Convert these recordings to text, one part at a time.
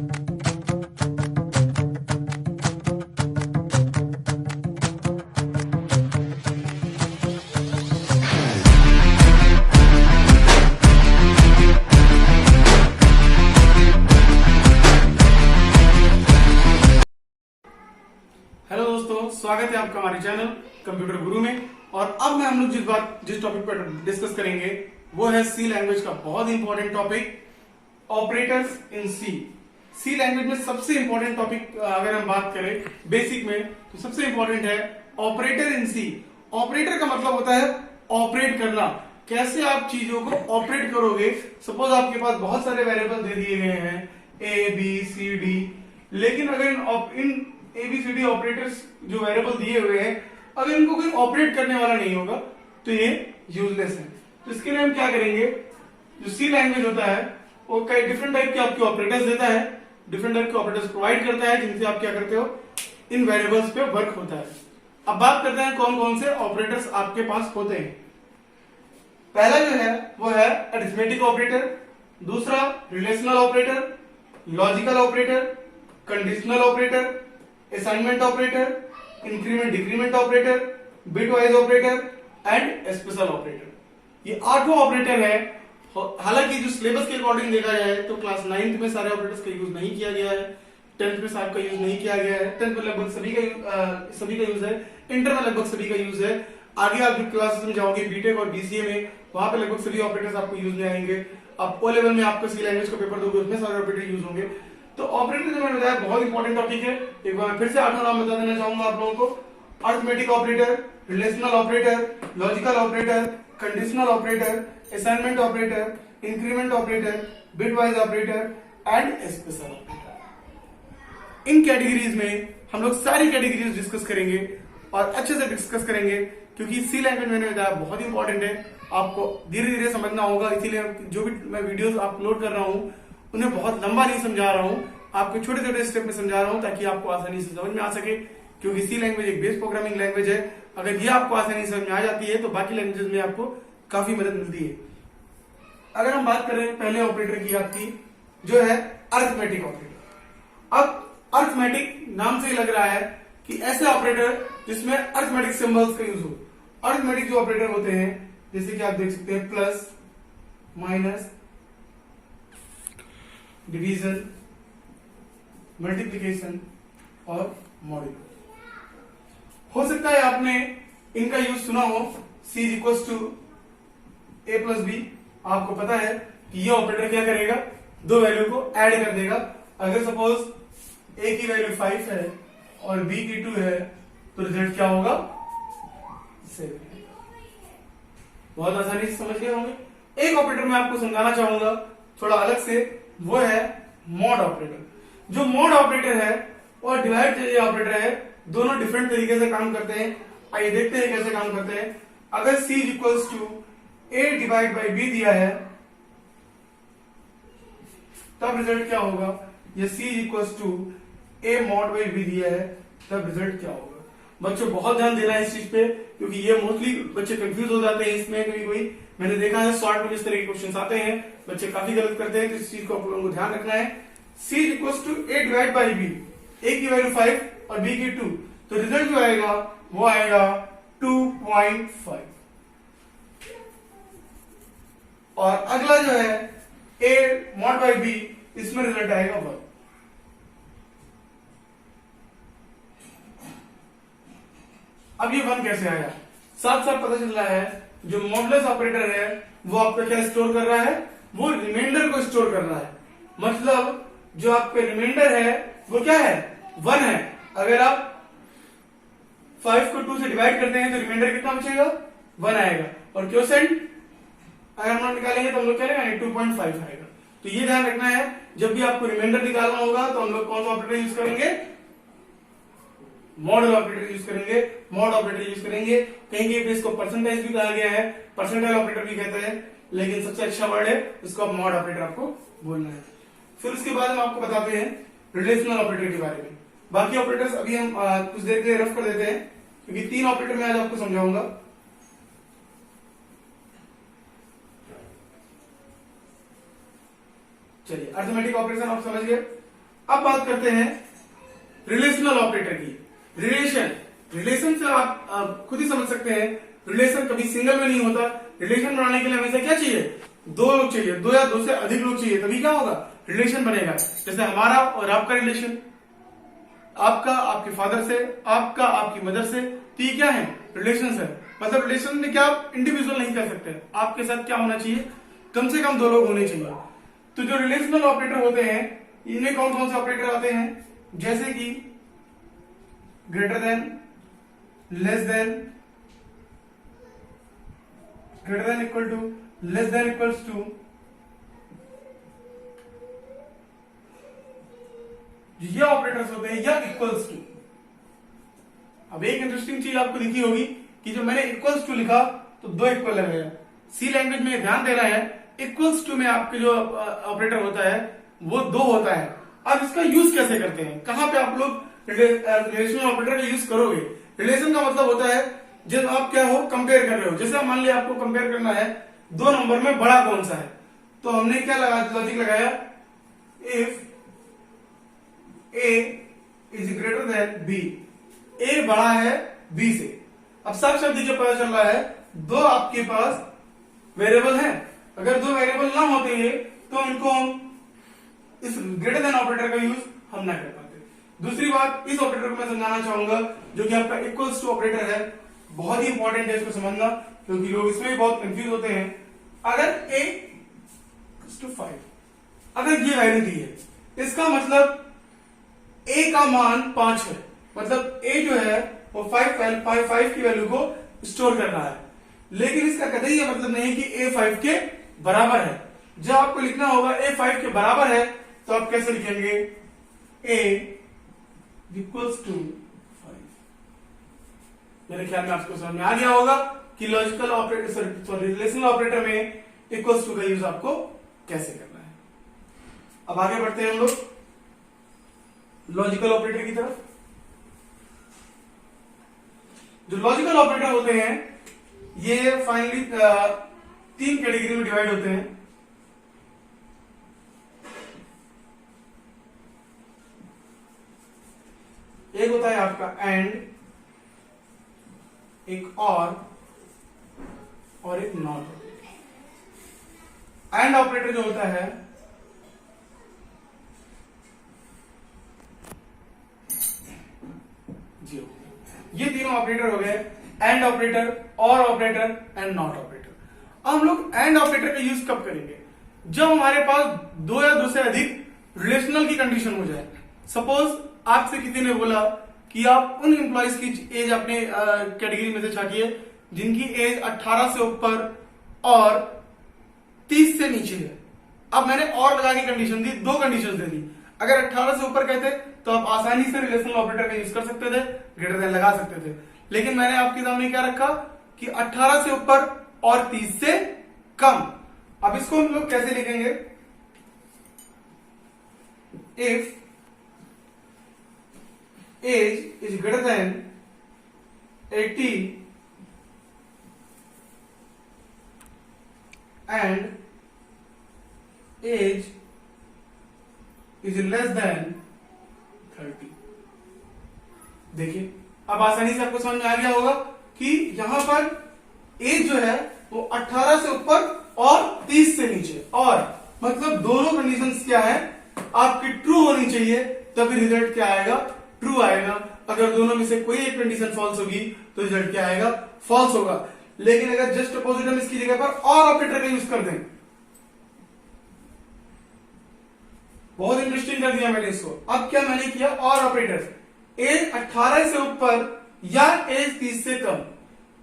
Hello दोस्तों, स्वागत है आपका हमारे चैनल कंप्यूटर गुरु में। और अब मैं हम लोग जिस टॉपिक पर डिस्कस करेंगे वो है सी लैंग्वेज का बहुत important topic, operators in C. C language में सबसे इंपॉर्टेंट टॉपिक अगर हम बात करें बेसिक में तो सबसे इंपॉर्टेंट है ऑपरेटर इन सी। ऑपरेटर का मतलब होता है ऑपरेट करना, कैसे आप चीजों को ऑपरेट करोगे। सपोज आपके पास बहुत सारे वेरिएबल दे दिए गए हैं ए बी सी डी, लेकिन अगर इन एबीसीडी ऑपरेटर्स जो वेरिएबल दिए हुए हैं अगर इनको कोई ऑपरेट करने वाला नहीं होगा तो ये यूजलेस है। तो इसके लिए हम क्या करेंगे, जो सी लैंग्वेज होता है वो कई डिफरेंट टाइप के आपके ऑपरेटर्स देता है, डिफरेंट टाइप के ऑपरेटर्स प्रोवाइड करता है जिनसे आप क्या करते हो, इन वेरिएबल्स पे वर्क होता है। अब बात करते हैं कौन कौन से ऑपरेटर्स आपके पास होते हैं। पहला जो है वो है अरिथमेटिक ऑपरेटर, दूसरा relational operator, logical operator, conditional operator, assignment operator, increment decrement operator, bitwise operator and special operator. ये 8 ऑपरेटर है। हालांकि जो सिलेबस के अकॉर्डिंग देखा जाए तो क्लास 9th में सारे ऑपरेटर्स का यूज नहीं किया गया है, 10th में साहब का यूज नहीं किया गया है, 10th में लगभग सभी का यूज है, इंटर में लगभग सभी का यूज है। आगे आप जो क्लासेस में जाओगे बीटेक और बीसीए में, वहां पे लगभग सभी ऑपरेटर्स आपको यूज में आएंगे। आप ओ लेवल में आपको सी लैंग्वेज का पेपर दोगे उसमें सारे ऑपरेटर यूज होंगे। तो ऑपरेटर जो मैंने बताया बहुत इंपॉर्टेंट टॉपिक है। एक बार फिर से 8 नाम बता देना चाहूंगा आप लोगों को। Arithmetic operator, relational operator, logical operator, conditional operator, assignment operator, increment operator, bitwise operator and special operator. In categories में हम लोग सारी कैटेगरीज डिस्कस करेंगे और अच्छे से डिस्कस करेंगे क्योंकि सी लैंग्वेज मैंने बताया बहुत इंपॉर्टेंट है, आपको धीरे धीरे समझना होगा। इसीलिए जो भी मैं वीडियोस अपलोड कर रहा हूं उन्हें बहुत लंबा नहीं समझा रहा हूं, आपको छोटे छोटे स्टेप में समझा रहा हूं ताकि आपको आसानी से समझ में आ सके। क्योंकि सी लैंग्वेज एक बेस प्रोग्रामिंग लैंग्वेज है, अगर ये आपको आसानी से समझ में आ जाती है तो बाकी लैंग्वेजेस में आपको काफी मदद मिलती है। अगर हम बात करें पहले ऑपरेटर की आपकी जो है अरिथमेटिक ऑपरेटर। अब अरिथमेटिक नाम से ही लग रहा है कि ऐसे ऑपरेटर जिसमें अरिथमेटिक सिंबल्स का यूज हो। अरिथमेटिक जो ऑपरेटर होते हैं जैसे कि आप देख सकते हैं प्लस, माइनस, डिवीजन, मल्टीप्लिकेशन और मॉड्यूल। हो सकता है आपने इनका यूज सुना हो, C = A + B। आपको पता है कि ये ऑपरेटर क्या करेगा, दो वैल्यू को ऐड कर देगा। अगर सपोज A की वैल्यू 5 है और B की 2 है तो रिजल्ट क्या होगा, 7। बहुत आसानी से समझ गए होंगे। एक ऑपरेटर मैं आपको समझाना चाहूंगा थोड़ा अलग से, वो है मॉड ऑपरेटर। जो मॉड ऑपरेटर है और डिवाइड ऑपरेटर है, दोनों डिफरेंट तरीके से काम करते हैं। आइए देखते हैं कैसे काम करते हैं। अगर C = A/B दिया है तब रिजल्ट क्या होगा, ये C = A mod by B दिया है तब रिजल्ट क्या होगा। बच्चों बहुत ध्यान देना है इस चीज पे क्योंकि ये मोस्टली बच्चे कंफ्यूज हो जाते हैं इसमें। कोई मैंने देखा है शॉर्ट में इस तरह के क्वेश्चन आते हैं, बच्चे काफी गलत करते हैं, तो इस चीज को आप लोगों को ध्यान रखना है। C = A/B, A की वैल्यू 5 और B की 2, तो रिजल्ट जो आएगा वो आएगा 2.5। और अगला जो है A mod by B, इसमें रिजल्ट आएगा 1। अब ये 1 कैसे आया, साथ साथ पता चल रहा है जो मॉडुलस ऑपरेटर है वो आपका क्या स्टोर कर रहा है, वो रिमाइंडर को स्टोर कर रहा है। मतलब जो आपका रिमाइंडर है वो क्या है, 1 है। अगर आप 5 को 2 से डिवाइड करते हैं तो रिमाइंडर कितना बचेगा, 1 आएगा। और क्वोशिएंट अगर हम लोग निकालेंगे तो हम लोग क्या लेंगे, 2.5 आएगा। तो ये ध्यान रखना है जब भी आपको रिमाइंडर निकालना होगा तो हम लोग कौन सा ऑपरेटर यूज करेंगे, मॉडल ऑपरेटर यूज करेंगे। मॉड ऑपरेटर यूज करेंगे, कहेंगे इसको परसेंटेज भी कहा गया है, परसेंटाइल ऑपरेटर भी कहते हैं, लेकिन सबसे अच्छा वर्ड है इसको आप मॉड ऑपरेटर आपको बोलना है। फिर उसके बाद हम आपको बताते हैं रिलेशनल ऑपरेटर के बारे में। बाकी ऑपरेटर्स अभी हम कुछ देर के लिए रफ कर देते हैं क्योंकि 3 ऑपरेटर मैं आज आपको समझाऊंगा। चलिए अरिथमेटिक ऑपरेशन आप समझ गए। अब बात करते हैं रिलेशनल ऑपरेटर की। रिलेशन से आप खुद ही समझ सकते हैं, रिलेशन कभी सिंगल में नहीं होता। रिलेशन बनाने के लिए हमेशा क्या चाहिए, दो लोग चाहिए, दो या दो से अधिक लोग चाहिए, तभी क्या होगा, रिलेशन बनेगा। जैसे हमारा और आपका रिलेशन, आपका आपके फादर से, आपका आपकी मदर से, तो ये क्या है, रिलेशन है। मतलब रिलेशन में क्या आप इंडिविजुअल नहीं कर सकते, आपके साथ क्या होना चाहिए, कम से कम दो लोग होने चाहिए। तो जो रिलेशनल ऑपरेटर होते हैं, इनमें कौन कौन से ऑपरेटर आते हैं, जैसे कि greater than, less than, greater than equal to, less than equals to, ये ऑपरेटर्स होते हैं, या इक्वल्स टू। अब एक इंटरेस्टिंग चीज आपको दिखी होगी कि जब मैंने इक्वल्स टू लिखा तो दो इक्वल लग गया। सी लैंग्वेज में ध्यान देना है, इक्वल्स टू में आपके जो ऑपरेटर होता है वो दो होता है। अब इसका यूज कैसे करते हैं, कहां पे आप लोग रिलेशनल ऑपरेटर का यूज करोगे। रिलेशन का मतलब होता है जब आप क्या हो, कंपेयर कर रहे हो। जैसे मान लिया आपको कंपेयर करना है दो नंबर में बड़ा कौन सा है, तो हमने क्या लॉजिक लगाया, if A is greater than B, A बड़ा है बी से। अब साफ साफ देखिए पता चल रहा है दो आपके पास वेरिएबल हैं, अगर दो वेरिएबल ना होते हैं तो इनको हम इस ग्रेटर देन ऑपरेटर का यूज हम ना कर पाते। दूसरी बात, इस ऑपरेटर को मैं समझाना चाहूंगा जो कि आपका इक्वल्स टू ऑपरेटर है, बहुत ही इंपॉर्टेंट है इसको समझना, क्योंकि लोग इसमें भी बहुत कंफ्यूज होते हैं। अगर a टू 5, अगर ये वैल्यू दी है, इसका मतलब a का मान 5 है, मतलब a जो है वो 5 की वैल्यू को स्टोर कर रहा है। लेकिन इसका कतई ये मतलब नहीं कि a 5 के बराबर है। जब आपको लिखना होगा a 5 के बराबर है तो आप कैसे लिखेंगे, a इक्वल्स टू 5। मेरे ख्याल में आपको समझ में आ गया होगा कि logical operator, sorry relational operator में इक्वल्स टू का यूज आपको कैसे करना है। अब आगे बढ़ते हैं हम लोग लॉजिकल ऑपरेटर की तरफ। जो लॉजिकल ऑपरेटर होते हैं ये फाइनली 3 कैटेगरी में डिवाइड होते हैं। एक होता है आपका एंड, एक और एक नॉट। एंड ऑपरेटर जो होता है जी, ये तीनों ऑपरेटर हो गए, एंड ऑपरेटर, और ऑपरेटर एंड नॉट ऑपरेटर। अब हम लोग एंड ऑपरेटर का यूज कब करेंगे, जब हमारे पास दो या दो से अधिक रिलेशनल की कंडीशन हो जाए। सपोज आपसे किसी ने बोला कि आप उन एम्प्लॉयज की एज अपने कैटेगरी में से छाटिए जिनकी एज 18 से ऊपर और 30 से नीचे है। अब मैंने और लगा के कंडीशन दी, दो कंडीशन दे दी। अगर 18 से ऊपर कहते तो आप आसानी से रिलेशनल ऑपरेटर का यूज कर सकते थे, ग्रेटर देन लगा सकते थे। लेकिन मैंने आपके सामने क्या रखा कि 18 से ऊपर और 30 से कम। अब इसको हम लोग कैसे लिखेंगे, if age is greater than 18 and age is less than 30। देखिए अब आसानी से आपको समझ में आ गया होगा कि यहां पर एज जो है वो 18 से ऊपर और 30 से नीचे, और मतलब दोनों कंडीशंस क्या है आपकी ट्रू होनी चाहिए, तभी रिजल्ट क्या आएगा, ट्रू आएगा। अगर दोनों में से कोई एक कंडीशन फॉल्स होगी तो रिजल्ट क्या आएगा, फॉल्स होगा। लेकिन अगर जस्ट अपोजिट हम इसकी जगह पर और ऑपरेटर का यूज कर दें, बहुत इंटरेस्टिंग कर दिया मैंने इसको। अब क्या मैंने किया, और ऑपरेटर, एज 18 से ऊपर या एज 30 से कम,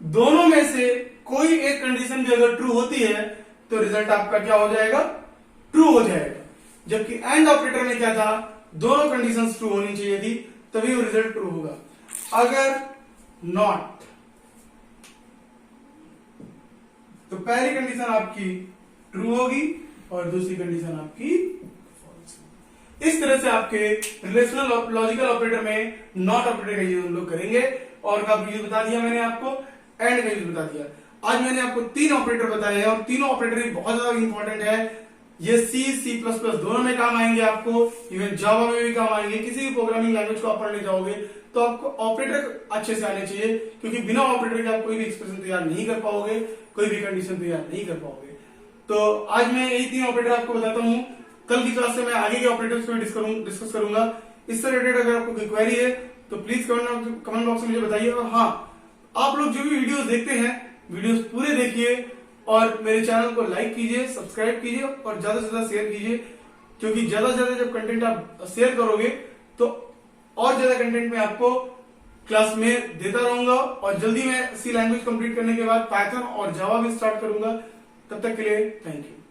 दोनों में से कोई एक कंडीशन भी अगर ट्रू होती है तो रिजल्ट आपका क्या हो जाएगा, ट्रू हो जाएगा। जबकि एंड ऑपरेटर में क्या था, दोनों कंडीशंस ट्रू होनी चाहिए थी, तभी वो रिजल्ट ट्रू होगा। अगर नॉट, तो पहली कंडीशन आपकी ट्रू होगी और दूसरी कंडीशन आपकी फॉल्स होगी। इस तरह से आपके रिलेशनल लॉजिकल ऑपरेटर में नॉट ऑपरेटर का यूज हम लोग करेंगे। और का यूज बता दिया मैंने आपको, एंड का यूज बता दिया। आज मैंने आपको 3 ऑपरेटर बताए हैं और तीनों ऑपरेटर बहुत ज्यादा इंपॉर्टेंट है। ये सी प्लस प्लस दोनों में काम आएंगे आपको, इवन जावा में भी काम आएंगे। किसी भी प्रोग्रामिंग लैंग्वेज को आप पढ़ने जाओगे तो आपको ऑपरेटर अच्छे से आने चाहिए, क्योंकि बिना ऑपरेटर के आप कोई भी एक्सप्रेशन तैयार नहीं कर पाओगे, कोई भी कंडीशन तैयार नहीं कर पाओगे। तो आज मैं यही 3 ऑपरेटर आपको बताता हूँ। कल की क्लास से मैं आगे के ऑपरेटर्स को डिस्कस करूंगा। इससे रिलेटेड अगर आपको कोई क्वेरी है तो प्लीज कमेंट बॉक्स में मुझे बताइए। और हाँ, आप लोग जो भी वीडियोस देखते हैं, वीडियोस पूरे देखिए और मेरे चैनल को लाइक कीजिए, सब्सक्राइब कीजिए और ज्यादा से ज्यादा शेयर कीजिए, क्योंकि ज्यादा से ज्यादा जब कंटेंट आप शेयर करोगे तो और ज्यादा कंटेंट मैं आपको क्लास में देता रहूंगा। और जल्दी मैं सी लैंग्वेज कंप्लीट करने के बाद पाइथन और जावा भी स्टार्ट करूंगा। तब तक के लिए थैंक यू।